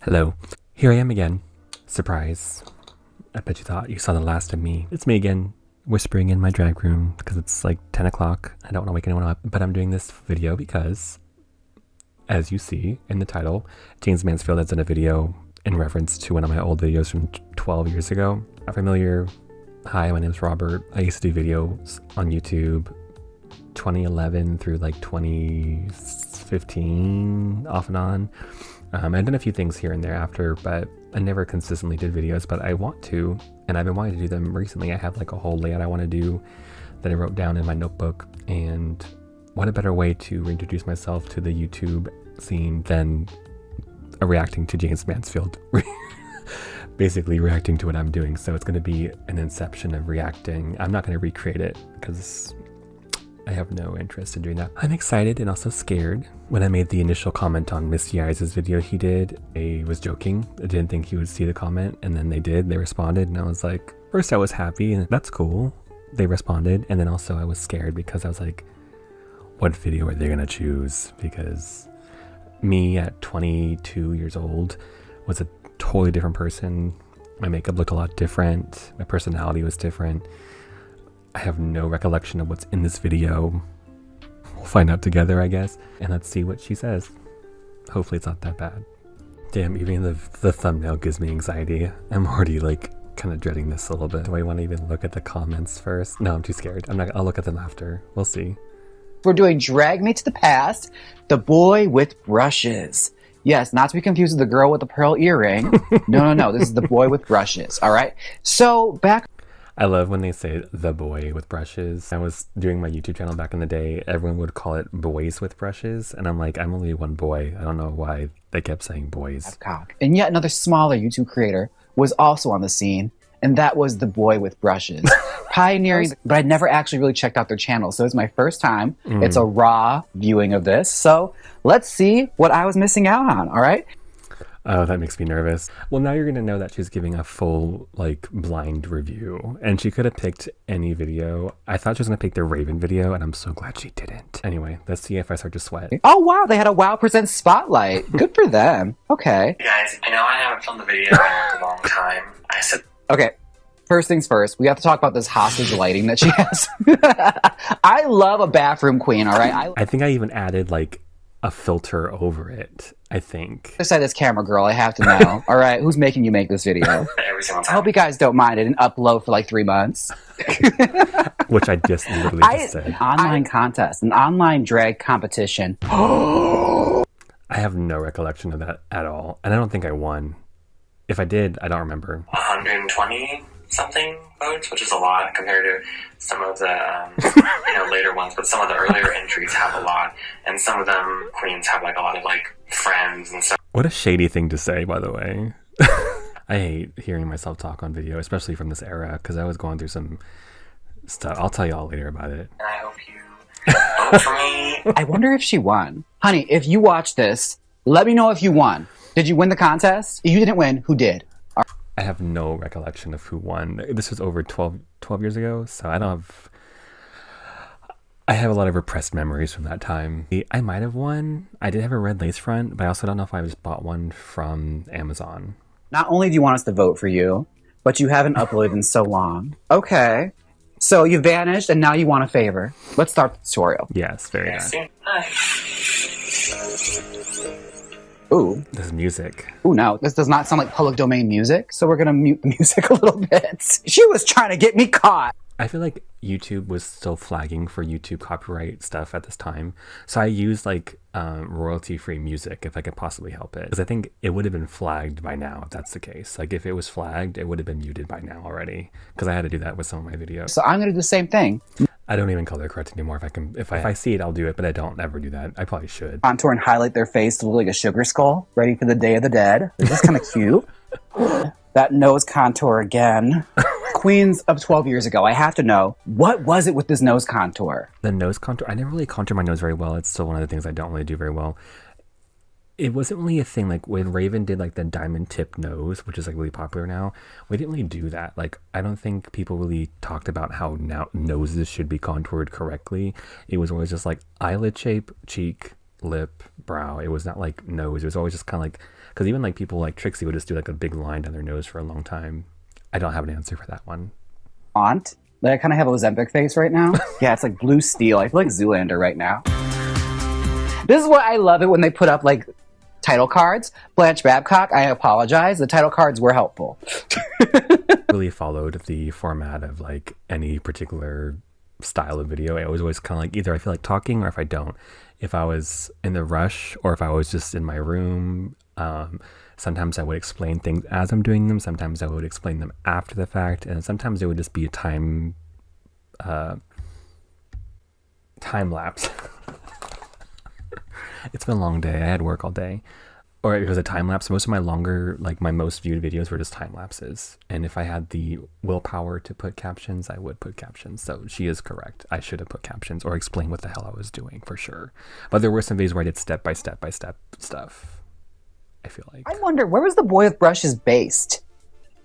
Hello. Here I am again. Surprise. I bet you thought you saw the last of me. It's me again, whispering in my drag room because it's like 10 o'clock. I don't want to wake anyone up, but I'm doing this video because, as you see in the title, Jaymes Mansfield has done a video in reference to one of my old videos from 12 years ago. Are familiar? Hi, my name's Robert. I used to do videos on YouTube 2011 through like 2015, off and on. I've done a few things here and there after, but I never consistently did videos, but I want to, and I've been wanting to do them recently. I have like a whole layout I want to do that I wrote down in my notebook, and what a better way to reintroduce myself to the YouTube scene than reacting to Jaymes Mansfield. Basically reacting to what I'm doing. So it's going to be an inception of reacting. I'm not going to recreate it because I have no interest in doing that. I'm excited and also scared. When I made the initial comment on Miss Yai's video he did, I was joking. I didn't think he would see the comment, and then they did. They responded, and I was like, first I was happy, and that's cool. They responded, and then also I was scared because I was like, what video are they gonna choose? Because me at 22 years old was a totally different person. My makeup looked a lot different. My personality was different. I have no recollection of what's in this video. We'll find out together, I guess. And let's see what she says. Hopefully it's not that bad. Damn, even the thumbnail gives me anxiety. I'm already like kind of dreading this a little bit. Do I want to even look at the comments first? No, I'm too scared. I'll look at them after. We'll see. We're doing Drag Me to the Past, the boy with brushes. Yes, not to be confused with the girl with the pearl earring. No. This is the boy with brushes. All right. So back. I love when they say the boy with brushes. I was doing my YouTube channel back in the day. Everyone would call it boys with brushes. And I'm like, I'm only one boy. I don't know why they kept saying boys. And yet another smaller YouTube creator was also on the scene. And that was the boy with brushes. Pioneering, but I'd never actually really checked out their channel. So it's my first time. It's a raw viewing of this. So let's see what I was missing out on. All right. Oh, that makes me nervous. Well, now you're going to know that she's giving a full, like, blind review. And she could have picked any video. I thought she was going to pick the Raven video, and I'm so glad she didn't. Anyway, let's see if I start to sweat. Oh, wow. They had a Wow Presents spotlight. Good for them. Okay. Hey guys, I know I haven't filmed the video in a long time. I said... Okay. First things first, we have to talk about this hostage lighting that she has. I love a bathroom queen, all right? I think I even added, like, a filter over it, I think. I said this camera girl, I have to know. All right, who's making you make this video? Every single time. I hope you guys don't mind it and upload for like 3 months. Which I just literally just said. Online contest, an online drag competition. I have no recollection of that at all. And I don't think I won. If I did, I don't remember. 120 something votes, which is a lot compared to some of the later ones, but some of the earlier entries have a lot, and some of them queens have like a lot of like friends and stuff. What a shady thing to say, by the way. I hate hearing myself talk on video, especially from this era, because I was going through some stuff. I'll tell y'all later about it. And I hope you vote for me. I wonder if she won. Honey, if you watch this, let me know if you won. Did you win the contest? If you didn't win, who did? I have no recollection of who won. This was over 12 years ago, so I have a lot of repressed memories from that time. I might have won. I did have a red lace front, but I also don't know if I just bought one from Amazon. Not only do you want us to vote for you, but you haven't uploaded in so long. Okay. So you vanished, and now you want a favor. Let's start the tutorial. Yes, very nice. Ooh. This is music. Ooh, no. This does not sound like public domain music, so we're going to mute the music a little bit. She was trying to get me caught. I feel like YouTube was still flagging for YouTube copyright stuff at this time. So I used like royalty-free music if I could possibly help it. Because I think it would have been flagged by now if that's the case. Like if it was flagged, it would have been muted by now already. Because I had to do that with some of my videos. So I'm going to do the same thing. I don't even color correct anymore. If I see it, I'll do it, but I don't ever do that. I probably should. Contour and highlight their face to look like a sugar skull, ready for the Day of the Dead. This is kind of cute. That nose contour again. Queens of 12 years ago, I have to know, what was it with this nose contour? The nose contour? I never really contour my nose very well. It's still one of the things I don't really do very well. It wasn't really a thing. Like when Raven did like the diamond tip nose, which is like really popular now, we didn't really do that. Like I don't think people really talked about how now noses should be contoured correctly. It was always just like eyelid shape, cheek, lip, brow. It was not like nose. It was always just kind of like Because even like people like Trixie would just do like a big line down their nose for a long time. I don't have an answer for that one. Aunt. Like, I kind of have a Ozempic face right now. Yeah, it's like blue steel. I feel like Zoolander right now. This is why I love it when they put up like title cards. Blanche Babcock, I apologize. The title cards were helpful. Really followed the format of like any particular style of video. I was always kind of like, either I feel like talking or if I don't. If I was in the rush or if I was just in my room, sometimes I would explain things as I'm doing them. Sometimes I would explain them after the fact. And sometimes it would just be a time lapse. It's been a long day. I had work all day. Or it was a time lapse. Most of my longer, like my most viewed videos were just time lapses. And if I had the willpower to put captions, I would put captions. So she is correct. I should have put captions or explained what the hell I was doing for sure. But there were some videos where I did step by step stuff. I feel like. I wonder, where was the Boy with Brushes based?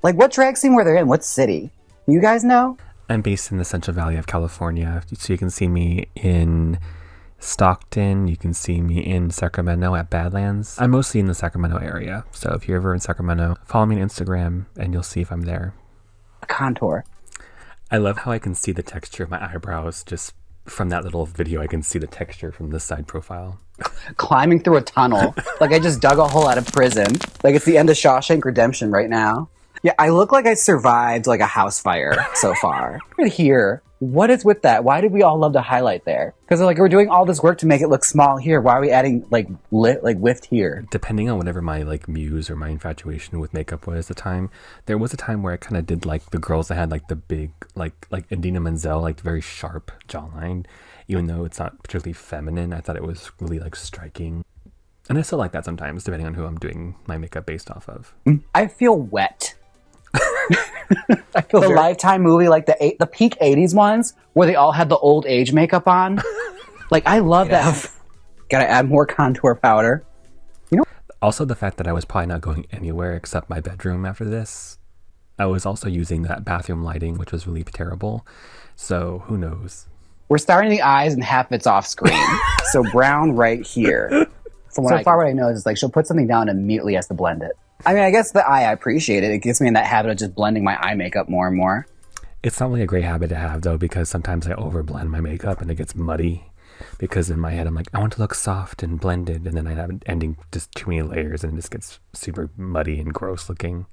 Like, what drag scene were they in? What city? You guys know? I'm based in the Central Valley of California. So you can see me in Stockton. You can see me in Sacramento at Badlands. I'm mostly in the Sacramento area. So if you're ever in Sacramento, follow me on Instagram and you'll see if I'm there. A contour. I love how I can see the texture of my eyebrows just from that little video. I can see the texture from this side profile. Climbing through a tunnel. Like I just dug a hole out of prison. Like it's the end of Shawshank Redemption right now. Yeah, I look like I survived like a house fire so far. Right here. What is with that? Why did we all love to highlight there? Because like we're doing all this work to make it look small here. Why are we adding like lift here? Depending on whatever my like muse or my infatuation with makeup was at the time, there was a time where I kind of did like the girls that had like the big like Idina Menzel, like very sharp jawline. Even though it's not particularly feminine, I thought it was really like striking. And I still like that sometimes, depending on who I'm doing my makeup based off of. I feel wet. I feel the Lifetime movie, like the peak 80s ones, where they all had the old age makeup on. Like, I love that. Gotta add more contour powder. You know? Also, the fact that I was probably not going anywhere except my bedroom after this. I was also using that bathroom lighting, which was really terrible. So, who knows? We're starting the eyes and half of it's off screen. So, brown right here. So far, what I know is like she'll put something down and immediately has to blend it. I mean, I guess the eye, I appreciate it. It gets me in that habit of just blending my eye makeup more and more. It's not really a great habit to have, though, because sometimes I overblend my makeup and it gets muddy. Because in my head, I'm like, I want to look soft and blended. And then I have it ending just too many layers and it just gets super muddy and gross looking.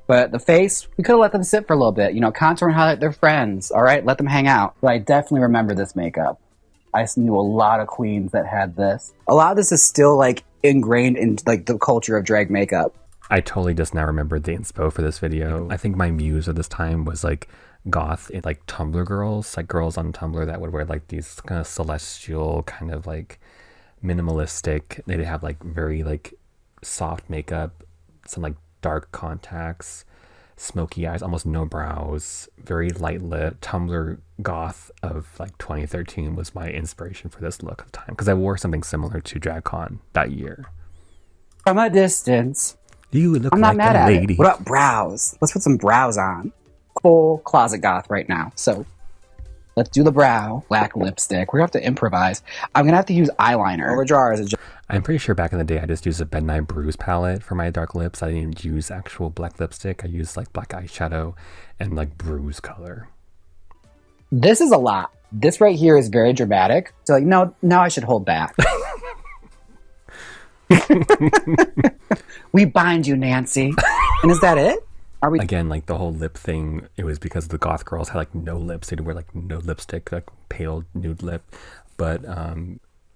But the face, we could have let them sit for a little bit. You know, contour and highlight their friends. All right, let them hang out. But I definitely remember this makeup. I knew a lot of queens that had this. A lot of this is still like ingrained in like the culture of drag makeup. I totally just now remembered the inspo for this video. I think my muse at this time was like goth, like Tumblr girls, like girls on Tumblr that would wear like these kind of celestial, kind of like minimalistic. They'd have like very like soft makeup, some like dark contacts, smoky eyes, almost no brows, very light lit. Tumblr goth of like 2013 was my inspiration for this look at the time because I wore something similar to DragCon that year. From a distance, you look I'm like not mad a at lady. It. What about brows? Let's put some brows on. Full closet goth right now. So let's do the brow. Black lipstick. We're gonna have to improvise. I'm gonna have to use eyeliner. Overdraw is I'm pretty sure back in the day I just used a Bednight Bruise palette for my dark lips. I didn't use actual black lipstick. I used like black eyeshadow and like bruise color. This is a lot. This right here is very dramatic. So like, no, now I should hold back. We bind you, Nancy. And is that it? Are we again like the whole lip thing? It was because the goth girls had like no lips. They'd wear like no lipstick, like pale nude lip. But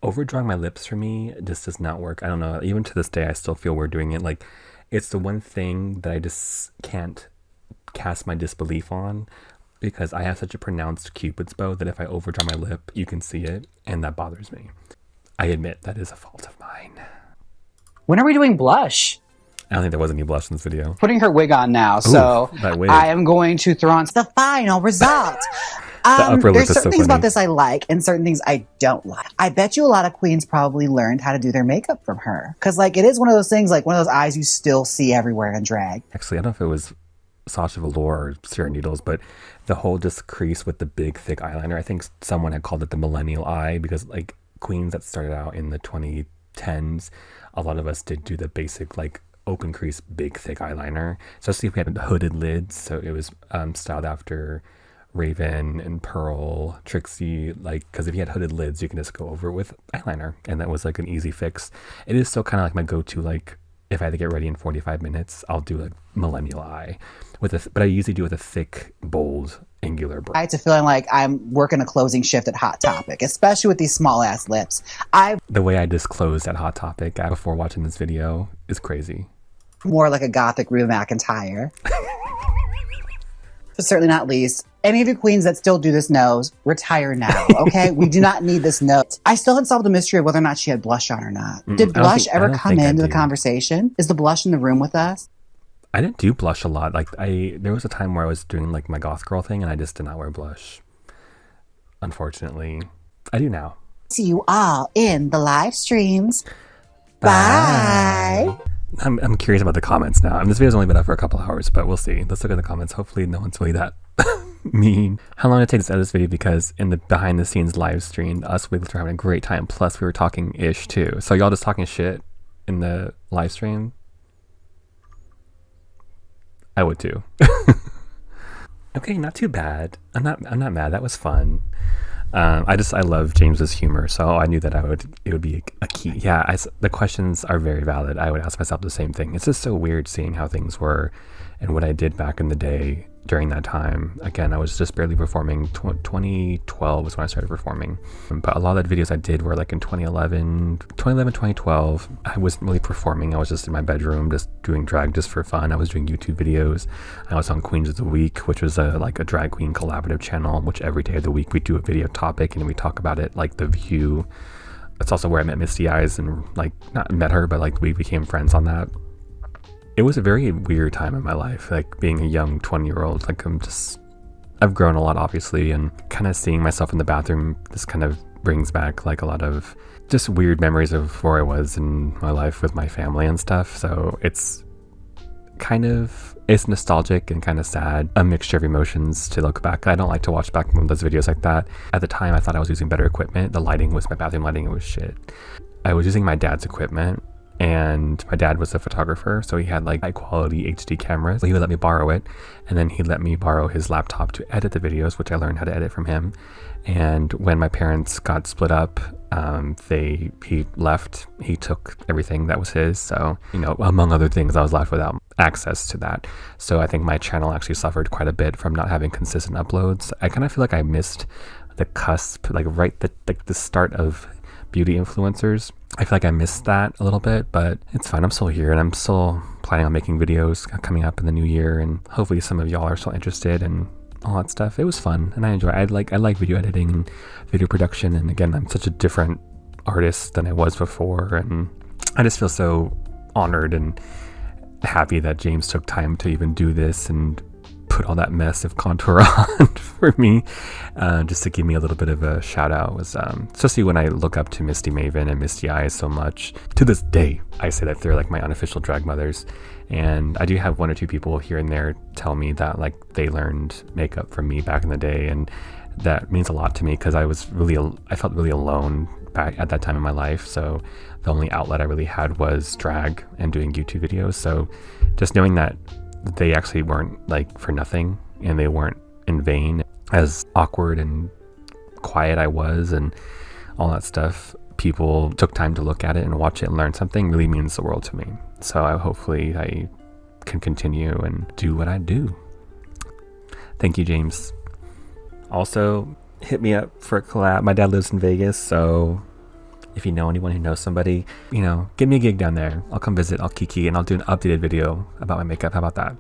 overdrawing my lips for me just does not work. I don't know. Even to this day, I still feel we're doing it. Like it's the one thing that I just can't cast my disbelief on because I have such a pronounced Cupid's bow that if I overdraw my lip, you can see it, and that bothers me. I admit that is a fault of mine. When are we doing blush? I don't think there was any blush in this video. Putting her wig on now, so that wig. I am going to throw on the final result. There's certain things about this I like and certain things I don't like. I bet you a lot of queens probably learned how to do their makeup from her. Because like it is one of those things, like one of those eyes you still see everywhere in drag. Actually, I don't know if it was Sasha Velour or Sarah Needles, but the whole just crease with the big thick eyeliner, I think someone had called it the millennial eye because like queens that started out in the 10s, a lot of us did do the basic like open crease, big thick eyeliner, especially if we had hooded lids. So it was styled after Raven and Pearl, Trixie, like, because if you had hooded lids, you can just go over it with eyeliner, and that was like an easy fix. It is still kind of like my go-to, like, if I had to get ready in 45 minutes, I'll do a millennial eye but I usually do with a thick, bold, angular brush. I to feeling like I'm working a closing shift at Hot Topic, especially with these small ass lips. The way I just closed at Hot Topic before watching this video is crazy. More like a gothic Rue McEntire. But certainly not least, any of you queens that still do this nose, retire now, okay? We do not need this nose. I still haven't solved the mystery of whether or not she had blush on or not. Did blush ever come into the conversation? Is the blush in the room with us? I didn't do blush a lot. Like there was a time where I was doing like my goth girl thing, and I just did not wear blush. Unfortunately, I do now. See you all in the live streams. Bye. I'm curious about the comments now. This video's only been up for a couple hours, but we'll see. Let's look at the comments. Hopefully no one's really that mean. How long did it take to edit this video? Because in the behind the scenes live stream, us Wigglers were having a great time. Plus we were talking ish too. So y'all just talking shit in the live stream? I would too. Okay, not too bad. I'm not mad. That was fun. I love James's humor, so I knew that it would be a key. Yeah, the questions are very valid. I would ask myself the same thing. It's just so weird seeing how things were and what I did back in the day during that time. Again, I was just barely performing. 2012 was when I started performing. But a lot of the videos I did were like in 2011, 2012. I wasn't really performing. I was just in my bedroom, just doing drag just for fun. I was doing YouTube videos. I was on Queens of the Week, which was like a drag queen collaborative channel, which every day of the week we do a video topic and we talk about it, like The View. That's also where I met Misty Eyes and like not met her, but like we became friends on that. It was a very weird time in my life, like being a young 20-year-old. Like I've grown a lot, obviously, and kind of seeing myself in the bathroom just kind of brings back like a lot of just weird memories of where I was in my life with my family and stuff. So it's nostalgic and kind of sad, a mixture of emotions to look back. I don't like to watch back those videos like that. At the time, I thought I was using better equipment. The lighting was my bathroom lighting. It was shit. I was using my dad's equipment. And my dad was a photographer, so he had like high quality HD cameras. He would let me borrow it, and then he let me borrow his laptop to edit the videos, which I learned how to edit from him. And when my parents got split up, he left. He took everything that was his. So, among other things, I was left without access to that. So I think my channel actually suffered quite a bit from not having consistent uploads. I kind of feel like I missed the cusp, like right the start of beauty influencers. I feel like I missed that a little bit, but it's fine. I'm still here and I'm still planning on making videos coming up in the new year, and hopefully some of y'all are still interested and all that stuff. It was fun and I enjoy it. I like video editing and video production, and again, I'm such a different artist than I was before, and I just feel so honored and happy that Jaymes took time to even do this and put all that mess of contour on for me, just to give me a little bit of a shout out. Was especially when I look up to Misty Maven and Misty Eyes so much. To this day, I say that they're like my unofficial drag mothers, and I do have one or two people here and there tell me that like they learned makeup from me back in the day, and that means a lot to me because I felt really alone back at that time in my life. So the only outlet I really had was drag and doing YouTube videos. So just knowing that they actually weren't like for nothing and they weren't in vain, as awkward and quiet I was and all that stuff, people took time to look at it and watch it and learn something, really means the world to me. So hopefully I can continue and do what I do. Thank you, Jaymes. Also, hit me up for a collab. My dad lives in Vegas, so if you know anyone who knows somebody, give me a gig down there. I'll come visit, I'll kiki, and I'll do an updated video about my makeup. How about that?